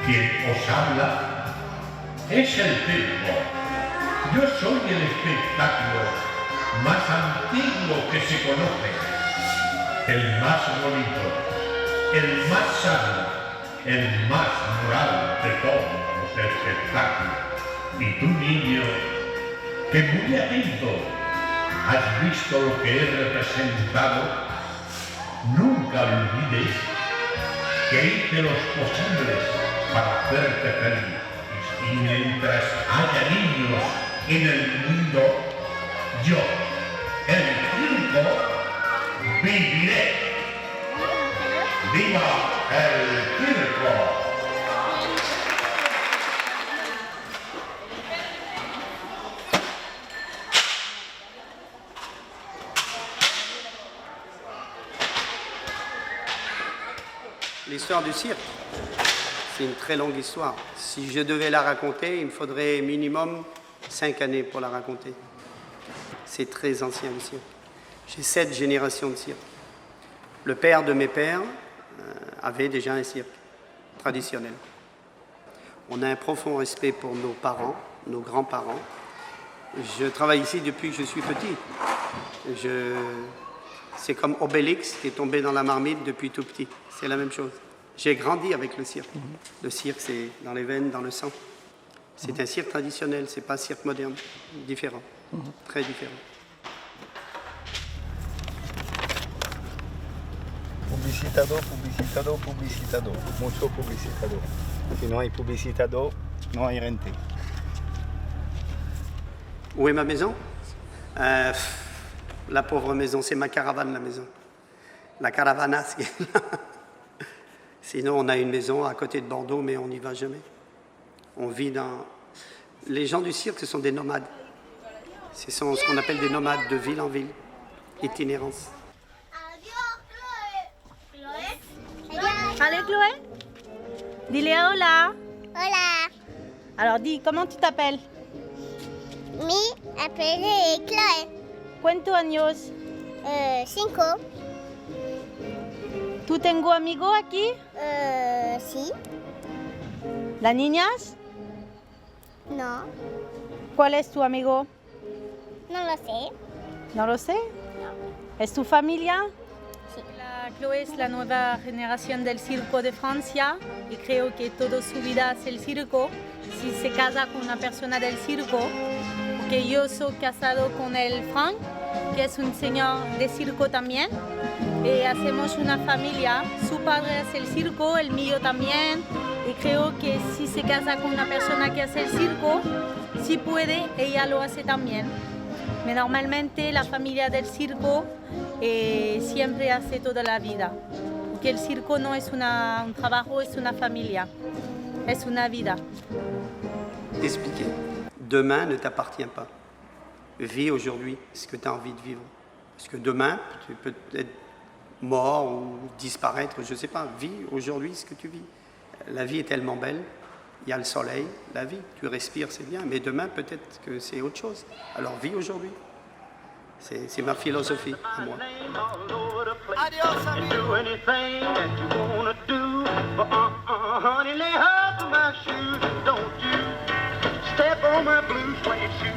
Quien os habla es el circo. Yo soy el espectáculo más antiguo que se conoce, el más bonito, el más sano, el más moral de todos los espectáculos. Y tú, niño, que muy atento has visto lo que he representado, nunca olvides que hice los posibles para hacerte feliz. Y mientras haya niños en el mundo, yo, el circo, viviré. ¡Viva el circo! L'histoire du cirque, c'est une très longue histoire. Si je devais la raconter, il me faudrait minimum 5 années pour la raconter. C'est très ancien le cirque. J'ai 7 générations de cirque. Le père de mes pères avait déjà un cirque traditionnel. On a un profond respect pour nos parents, nos grands-parents. Je travaille ici depuis que je suis petit. C'est comme Obélix qui est tombé dans la marmite depuis tout petit. C'est la même chose. J'ai grandi avec le cirque. Le cirque, c'est dans les veines, dans le sang. C'est un cirque traditionnel, c'est pas un cirque moderne. Différent, très différent. Publicitador, publicitador, publicitador. Mucho publicitador. Si no hay publicitador, no hay rente. Où est ma maison? La pauvre maison, c'est ma caravane, la maison. La caravana, c'est... Sinon, on a une maison à côté de Bordeaux, mais on n'y va jamais. On vit dans... Les gens du cirque, ce sont des nomades. Ce sont ce qu'on appelle des nomades de ville en ville. Itinérance. Allez, Chloé. Dis-le hola. Hola, Alors, dis, comment tu t'appelles? mi apelé Chloé. ¿Cuántos años? 5. ¿Tú tengo amigo aquí? Si. ¿Las niñas? No, ¿Cuál es tu amigo? no lo sé. No lo sé. ¿Es tu familia? Chloé es la nueva generación del circo de Francia y creo que toda su vida hace el circo. Si se casa con una persona del circo, porque yo soy casado con el Frank, que es un señor de circo también, y hacemos una familia. Su padre hace el circo, el mío también, y creo que si se casa con una persona que hace el circo, si puede, ella lo hace también. Pero normalmente la familia del circo siempre hace toda la vida, porque el circo no es un trabajo, es una familia, es una vida. T'expliquer. Demain ne t'appartient pas. Vis aujourd'hui ce que tu as envie de vivre. Parce que demain, tu peux être mort ou disparaître, je ne sais pas. Vis aujourd'hui ce que tu vis. La vie est tellement belle. Il y a le soleil, la vie. Tu respires, c'est bien. Mais demain, peut-être que c'est autre chose. Alors vis aujourd'hui. C'est ma philosophie à moi. Do anything that you wanna do, but honey, lay off of my shoes. Don't you step on my blue suede shoes.